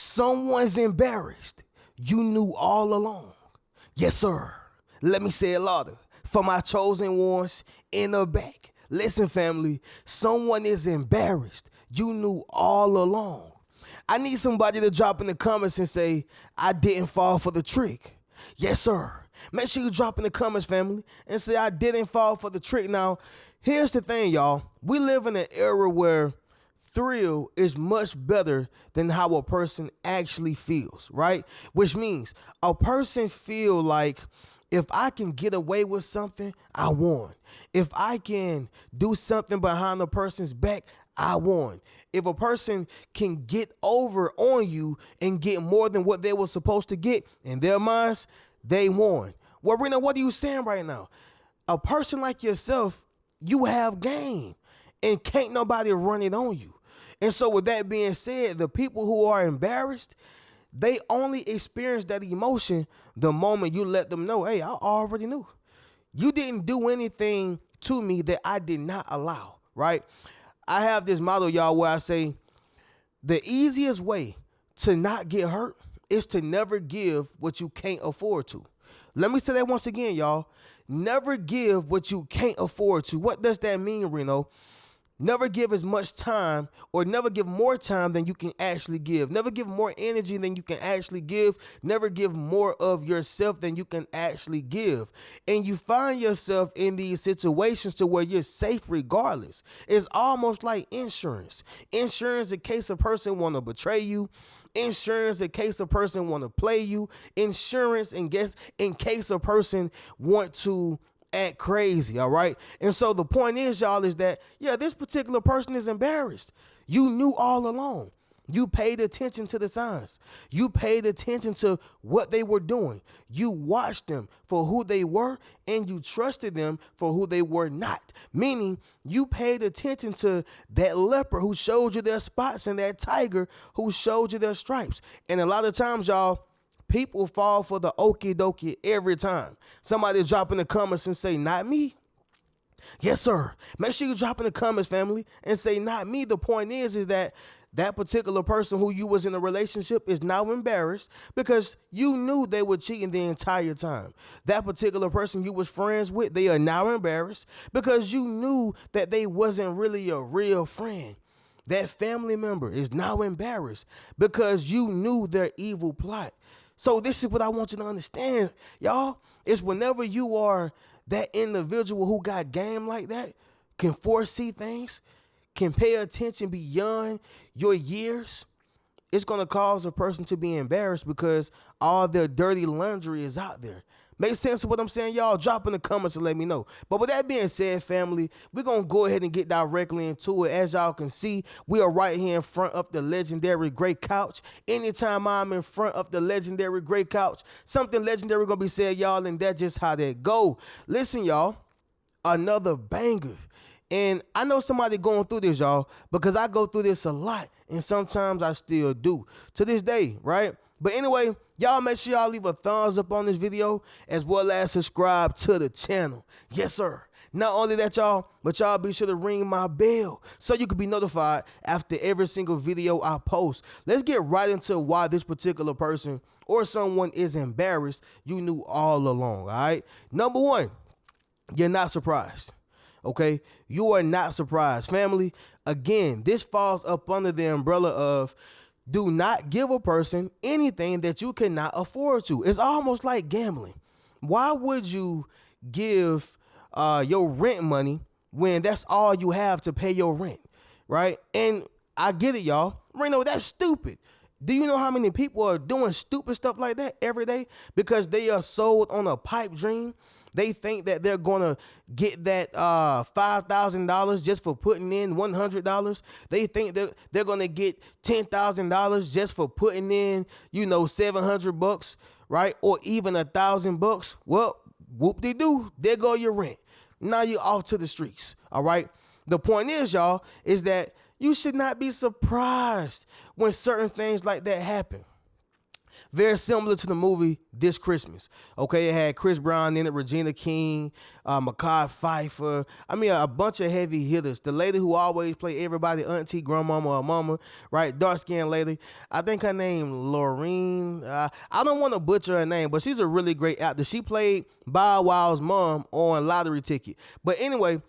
Someone's embarrassed. You knew all along. Yes, sir. Let me say it louder. For my chosen ones in the back. Listen, family. Someone is embarrassed. You knew all along. I need somebody to drop in the comments and say, I didn't fall for the trick. Yes, sir. Make sure you drop in the comments, family, and say, I didn't fall for the trick. Now, here's the thing, y'all. We live in an era where thrill is much better than how a person actually feels, right? Which means a person feel like if I can get away with something, I won. If I can do something behind a person's back, I won. If a person can get over on you and get more than what they were supposed to get in their minds, they won. Well, Reno, what are you saying right now? A person like yourself, you have game and can't nobody run it on you. And so with that being said, the people who are embarrassed, they only experience that emotion the moment you let them know, hey, I already knew. You didn't do anything to me that I did not allow, right? I have this motto, y'all, where I say the easiest way to not get hurt is to never give what you can't afford to. Let me say that once again, y'all. Never give what you can't afford to. What does that mean, Reno? Never give as much time or never give more time than you can actually give. Never give more energy than you can actually give. Never give more of yourself than you can actually give. And you find yourself in these situations to where you're safe regardless. It's almost like insurance. Insurance in case a person want to betray you. Insurance in case a person want to play you. Insurance in case a person want to act crazy, all right? And so the point is, y'all, is that, yeah, this particular person is embarrassed. You knew all along. You paid attention to the signs. You paid attention to what they were doing. You watched them for who they were, and you trusted them for who they were not. Meaning, you paid attention to that leopard who showed you their spots and that tiger who showed you their stripes. And a lot of times, y'all, people fall for the okie dokie every time. Somebody drop in the comments and say, not me. Yes, sir. Make sure you drop in the comments, family, and say, not me. The point is that that particular person who you was in a relationship is now embarrassed because you knew they were cheating the entire time. That particular person you was friends with, they are now embarrassed because you knew that they wasn't really a real friend. That family member is now embarrassed because you knew their evil plot. So this is what I want you to understand, y'all, is whenever you are that individual who got game like that, can foresee things, can pay attention beyond your years, it's going to cause a person to be embarrassed because all their dirty laundry is out there. Make sense of what I'm saying, y'all? Drop in the comments and let me know. But with that being said, family, we're going to go ahead and get directly into it. As y'all can see, we are right here in front of the legendary Gray Couch. Anytime I'm in front of the legendary Gray Couch, something legendary going to be said, y'all, and that's just how that go. Listen, y'all, another banger. And I know somebody going through this, y'all, because I go through this a lot, and sometimes I still do to this day, right? But anyway, y'all make sure y'all leave a thumbs up on this video as well as subscribe to the channel. Yes, sir. Not only that, y'all, but y'all be sure to ring my bell so you can be notified after every single video I post. Let's get right into why this particular person or someone is embarrassed you knew all along, all right? Number one, you're not surprised, okay? You are not surprised. Family, again, this falls up under the umbrella of do not give a person anything that you cannot afford to. It's almost like gambling. Why would you give your rent money when that's all you have to pay your rent, right? And I get it, y'all. Reno, that's stupid. Do you know how many people are doing stupid stuff like that every day because they are sold on a pipe dream? They think that they're going to get that $5,000 just for putting in $100. They think that they're going to get $10,000 just for putting in, $700, right? Or even $1,000. Well, whoop-de-doo, there go your rent. Now you're off to the streets, all right? The point is, y'all, is that you should not be surprised when certain things like that happen. Very similar to the movie This Christmas. Okay, it had Chris Brown in it, Regina King, Mekhi Phifer. I mean, a bunch of heavy hitters. The lady who always play everybody, auntie, grandmama, or mama, right? Dark-skinned lady. I think her name Laureen. I don't want to butcher her name, but she's a really great actor. She played Bow Wow's mom on Lottery Ticket. But anyway,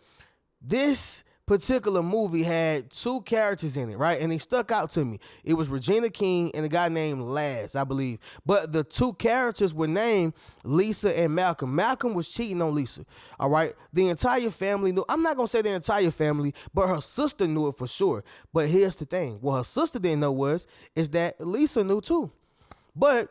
this particular movie had two characters in it, right? And they stuck out to me. It was Regina King and a guy named Laz, I believe. But the two characters were named Lisa and Malcolm. Malcolm was cheating on Lisa, all right? The entire family knew. I'm not going to say the entire family, but her sister knew it for sure. But here's the thing. What her sister didn't know is that Lisa knew too. But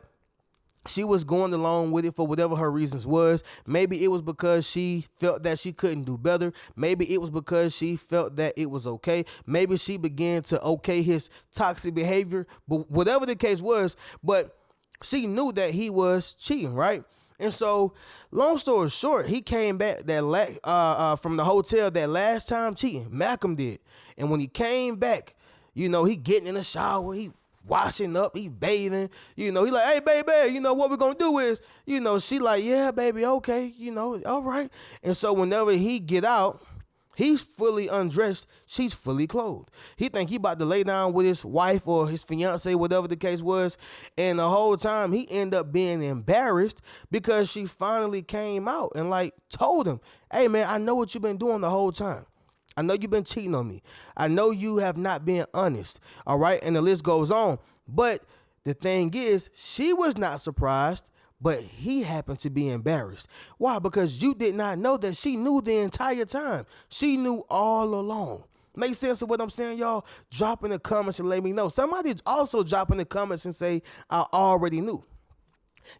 she was going along with it for whatever her reasons was. Maybe it was because she felt that she couldn't do better. Maybe it was because she felt that it was okay. Maybe she began to okay his toxic behavior. But whatever the case was, but she knew that he was cheating, right? And so, long story short, he came back from the hotel that last time cheating. Malcolm did. And when he came back, he getting in the shower, he washing up, he bathing, he like, hey, baby, what we're gonna do is, she like, yeah, baby, okay, all right. And so whenever he get out, he's fully undressed, she's fully clothed. He think he about to lay down with his wife or his fiance, whatever the case was. And the whole time he ended up being embarrassed because she finally came out and told him, hey man, I know what you've been doing the whole time. I know you've been cheating on me. I know you have not been honest. All right. And the list goes on. But the thing is, she was not surprised, but he happened to be embarrassed. Why? Because you did not know that she knew the entire time. She knew all along. Make sense of what I'm saying, y'all? Drop in the comments and let me know. Somebody also drop in the comments and say, I already knew.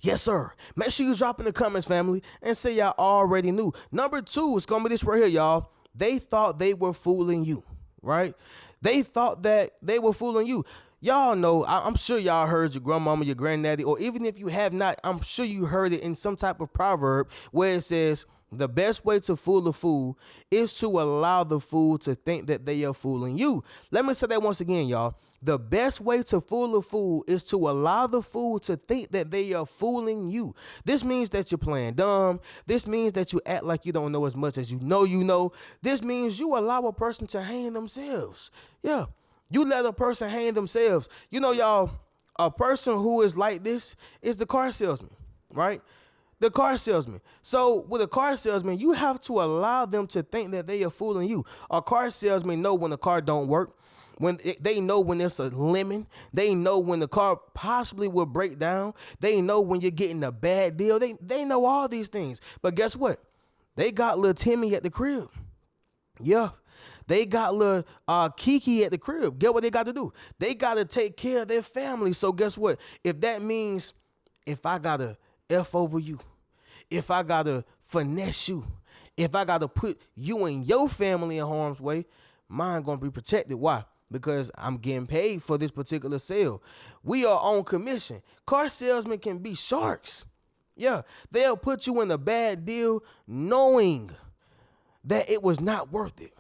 Yes, sir. Make sure you drop in the comments, family, and say y'all already knew. Number 2 is going to be this right here, y'all. They thought they were fooling you, right? They thought that they were fooling you. Y'all know, I'm sure y'all heard your grandmama, your granddaddy, or even if you have not, I'm sure you heard it in some type of proverb where it says, the best way to fool a fool is to allow the fool to think that they are fooling you. Let me say that once again, y'all. The best way to fool a fool is to allow the fool to think that they are fooling you. This means that you're playing dumb. This means that you act like you don't know as much as you know. This means you allow a person to hang themselves. Yeah, you let a person hang themselves. Y'all, a person who is like this is the car salesman, right? The car salesman. So with a car salesman, you have to allow them to think that they are fooling you. A car salesman know when the car don't work. They know when it's a lemon. They know when the car possibly will break down. They know when you're getting a bad deal. They know all these things. But guess what? They got little Timmy at the crib. Yeah. They got little Kiki at the crib. Get what they got to do? They got to take care of their family. So guess what? If that means if I got to F over you, if I got to finesse you, if I got to put you and your family in harm's way, mine going to be protected. Why? Because I'm getting paid for this particular sale. We are on commission. Car salesmen can be sharks. Yeah, they'll put you in a bad deal knowing that it was not worth it.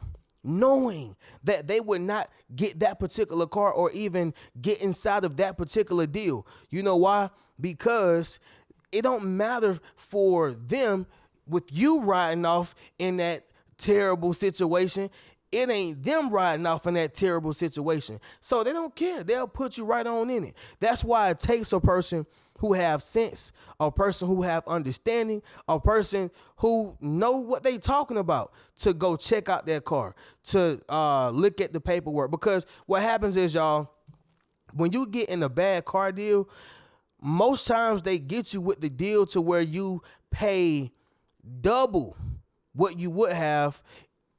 Knowing that they would not get that particular car or even get inside of that particular deal. You know why? Because it don't matter for them with you riding off in that terrible situation. It ain't them riding off in that terrible situation. So they don't care. They'll put you right on in it. That's why it takes a person who have sense, a person who have understanding, a person who know what they talking about to go check out their car, to look at the paperwork. Because what happens is, y'all, when you get in a bad car deal, most times they get you with the deal to where you pay double what you would have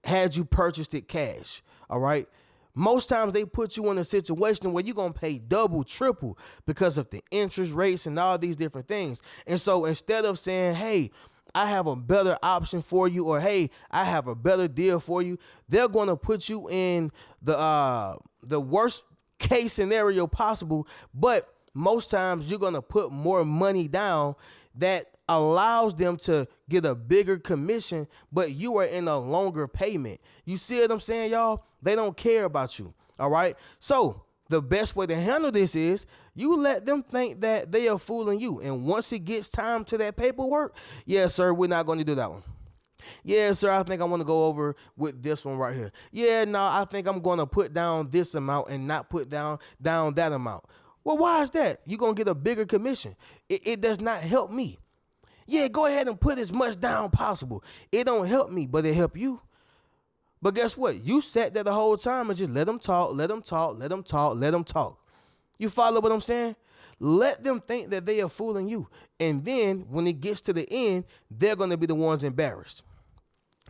had you purchased it cash, all right? Most times they put you in a situation where you're going to pay double, triple because of the interest rates and all these different things. And so instead of saying, hey, I have a better option for you, or hey, I have a better deal for you, they're going to put you in the worst case scenario possible. But most times you're going to put more money down that allows them to get a bigger commission, but you are in a longer payment. You see what I'm saying, y'all? They don't care about you. All right. So The best way to handle this is you let them think that they are fooling you. And once it gets time to that paperwork, yes, sir, we're not going to do that one. Yeah, sir, I think I want to go over with this one right here. Yeah, no, I think I'm going to put down this amount and not put down that amount. Well, why is that? You're going to get a bigger commission. It does not help me. Yeah, go ahead and put as much down possible. It don't help me, but it help you. But guess what? You sat there the whole time and just let them talk, let them talk, let them talk, let them talk. You follow what I'm saying? Let them think that they are fooling you. And then when it gets to the end, they're going to be the ones embarrassed.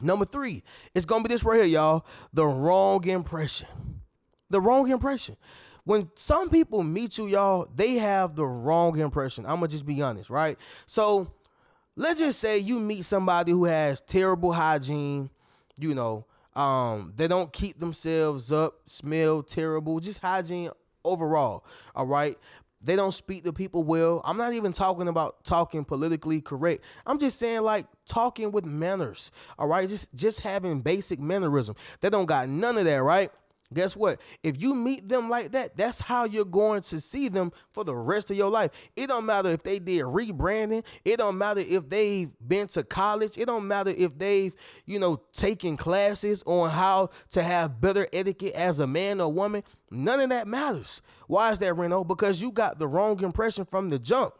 Number 3, it's going to be this right here, y'all. The wrong impression. The wrong impression. When some people meet you, y'all, they have the wrong impression. I'm going to just be honest, right? So let's just say you meet somebody who has terrible hygiene, they don't keep themselves up, smell terrible, just hygiene overall, all right? They don't speak to people well. I'm not even talking about talking politically correct. I'm just saying like talking with manners, all right? Just having basic mannerism. They don't got none of that, right? Guess what? If you meet them like that, that's how you're going to see them for the rest of your life. It don't matter if they did rebranding. It don't matter if they've been to college. It don't matter if they've, taken classes on how to have better etiquette as a man or woman. None of that matters. Why is that, Reno? Because you got the wrong impression from the jump.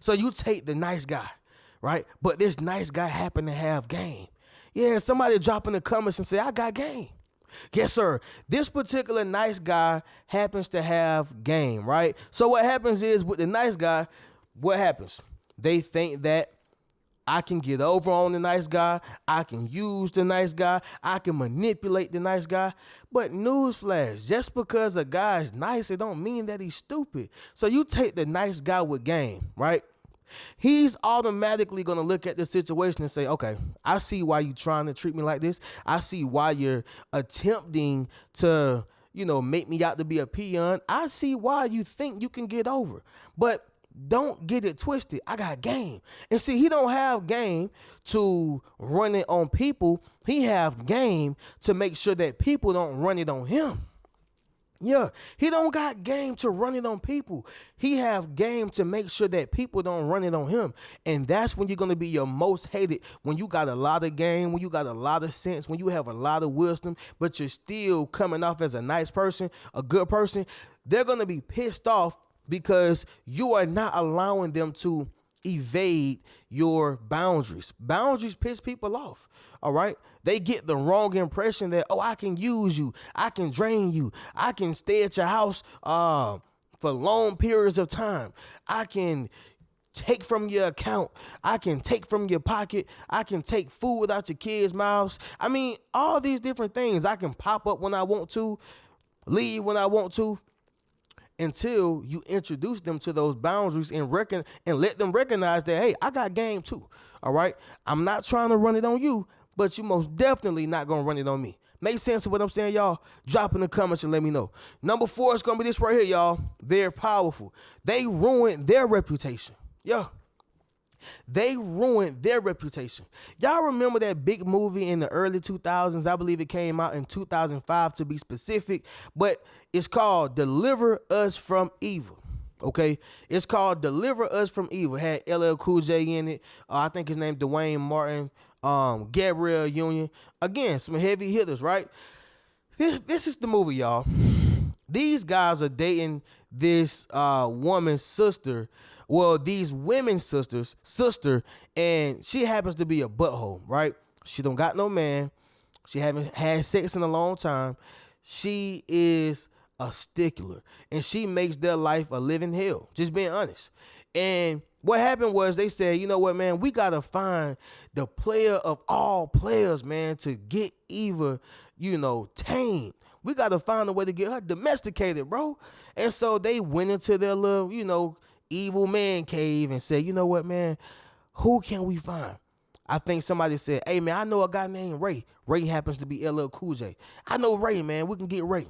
So you take the nice guy, right? But this nice guy happened to have game. Yeah, somebody drop in the comments and say, I got game. Yes, sir. This particular nice guy happens to have game, right? So what happens is with the nice guy, what happens? They think that I can get over on the nice guy. I can use the nice guy. I can manipulate the nice guy. But newsflash, just because a guy is nice, it don't mean that he's stupid. So you take the nice guy with game, right? He's automatically going to look at the situation and say, okay, I see why you're trying to treat me like this. I see why you're attempting to, make me out to be a peon. I see why you think you can get over. But don't get it twisted. I got game. And see, he don't have game to run it on people. He have game to make sure that people don't run it on him. Yeah, he don't got game to run it on people. He have game to make sure that people don't run it on him. And that's when you're going to be your most hated, when you got a lot of game, when you got a lot of sense, when you have a lot of wisdom, but you're still coming off as a nice person, a good person. They're going to be pissed off because you are not allowing them to evade your boundaries. Boundaries piss people off, all right? They get the wrong impression that, I can use you, I can drain you, I can stay at your house for long periods of time, I can take from your account, I can take from your pocket, I can take food out your kids' mouths. I mean, all these different things. I can pop up when I want to, leave when I want to, until you introduce them to those boundaries and let them recognize that, hey, I got game too, all right? I'm not trying to run it on you, but you most definitely not going to run it on me. Make sense of what I'm saying, y'all? Drop in the comments and let me know. Number 4 is going to be this right here, y'all. Very powerful. They ruined their reputation. Yeah. They ruined their reputation. Y'all remember that big movie in the early 2000s? I believe it came out in 2005 to be specific, but it's called Deliver Us from Evil. Okay, it's called Deliver Us from Evil. It had LL Cool J in it. I think his name Dwayne Martin, Gabrielle Union. Again, some heavy hitters, right? This is the movie, y'all. These guys are dating this woman's sister. Well, these women's sister, and she happens to be a butthole, right? She don't got no man. She haven't had sex in a long time. She is a stickler, and she makes their life a living hell, just being honest. And what happened was they said, you know what, man, we got to find the player of all players, man, to get Eva, tamed. We got to find a way to get her domesticated, bro. And so they went into their little, evil man cave and said, you know what, man, who can we find? I think somebody said, hey, man, I know a guy named Ray. Ray happens to be LL Cool J. I know Ray, man. We can get Ray.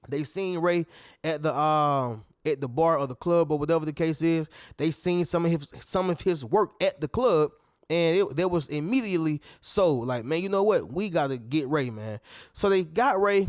They seen Ray at the bar or the club or whatever the case is. They seen some of his work at the club, and there was immediately sold. Like, man, you know what? We got to get Ray, man. So they got Ray,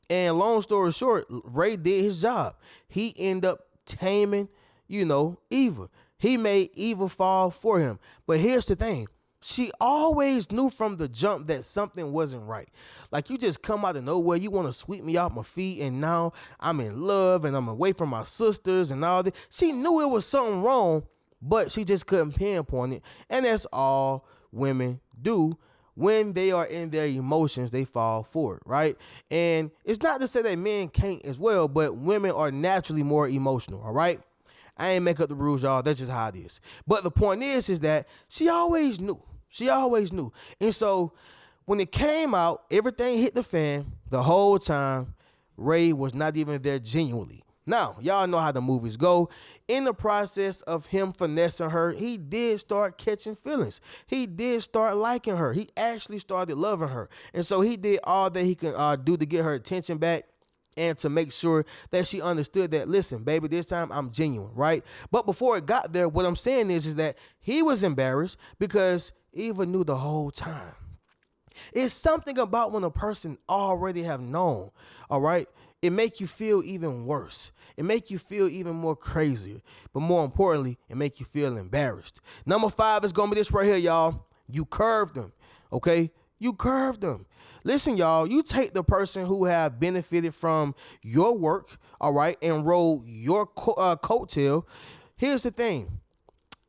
And long story short, Ray did his job. He ended up taming, Eva. He made Eva fall for him. But here's the thing. She always knew from the jump that something wasn't right. Like, you just come out of nowhere, you want to sweep me off my feet, and now I'm in love and I'm away from my sisters and all that. She knew it was something wrong, but she just couldn't pinpoint it. And that's all women do. When they are in their emotions, they fall for it, right? And it's not to say that men can't as well, but women are naturally more emotional, all right? I ain't make up the rules, y'all. That's just how it is. But the point is that she always knew. She always knew. And so when it came out, everything hit the fan. The whole time, Ray was not even there genuinely. Now, y'all know how the movies go. In the process of him finessing her, he did start catching feelings. He did start liking her. He actually started loving her. And so he did all that he could do to get her attention back and to make sure that she understood that, listen, baby, this time I'm genuine, right? But before it got there, what I'm saying is that he was embarrassed because Eva knew the whole time. It's something about when a person already have known, all right? It make you feel even worse. It make you feel even more crazier. But more importantly, it make you feel embarrassed. Number 5 is going to be this right here, y'all. You curved them, okay? You curved them. Listen, y'all, you take the person who have benefited from your work, all right, and rode your coattail. Here's the thing.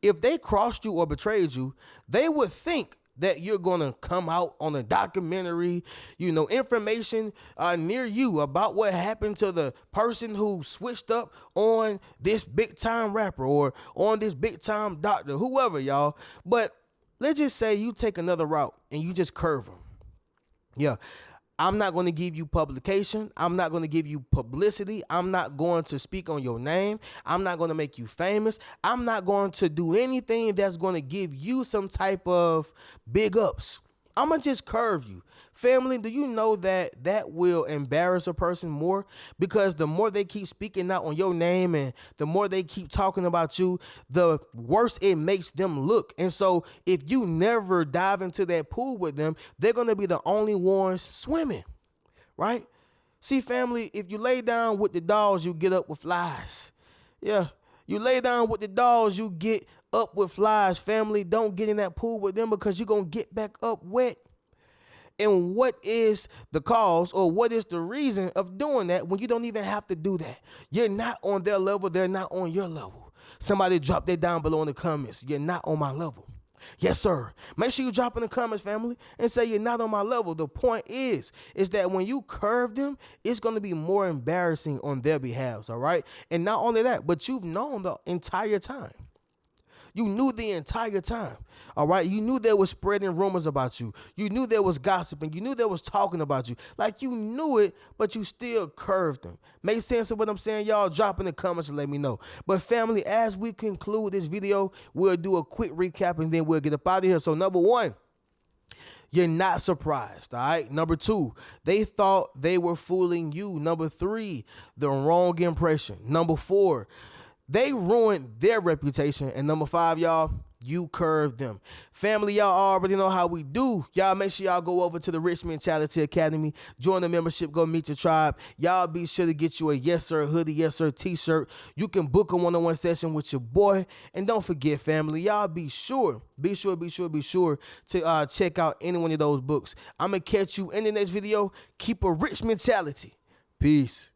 If they crossed you or betrayed you, they would think that you're going to come out on a documentary, information near you about what happened to the person who switched up on this big time rapper or on this big time doctor, whoever, y'all. But let's just say you take another route and you just curve them. Yeah. I'm not going to give you publication. I'm not going to give you publicity. I'm not going to speak on your name. I'm not going to make you famous. I'm not going to do anything that's going to give you some type of big ups. I'm going to just curve you. Family, do you know that that will embarrass a person more? Because the more they keep speaking out on your name and the more they keep talking about you, the worse it makes them look. And so if you never dive into that pool with them, they're going to be the only ones swimming, right? See, family, if you lay down with the dogs, you get up with flies. Yeah, you lay down with the dogs, you get up with flies. Family, don't get in that pool with them because you're going to get back up wet. And what is the cause or what is the reason of doing that when you don't even have to do that? You're not on their level. They're not on your level. Somebody drop that down below in the comments. You're not on my level. Yes, sir. Make sure you drop in the comments, family, and say you're not on my level. The point is that when you curve them, it's going to be more embarrassing on their behalf, all right? And not only that, but you've known the entire time. You knew the entire time, all right? You knew there was spreading rumors about you. You knew there was gossiping. You knew there was talking about you. Like, you knew it, but you still curved them. Make sense of what I'm saying, y'all? Drop in the comments and let me know. But, family, as we conclude this video, we'll do a quick recap, and then we'll get up out of here. So, number 1, you're not surprised, all right? Number 2, they thought they were fooling you. Number 3, the wrong impression. Number 4, they ruined their reputation. And number 5, y'all, you curved them. Family, y'all already know how we do. Y'all make sure y'all go over to the Rich Mentality Academy. Join the membership. Go meet your tribe. Y'all be sure to get you a Yes Sir hoodie, Yes Sir t-shirt. You can book a one-on-one session with your boy. And don't forget, family, y'all be sure to check out any one of those books. I'm going to catch you in the next video. Keep a rich mentality. Peace.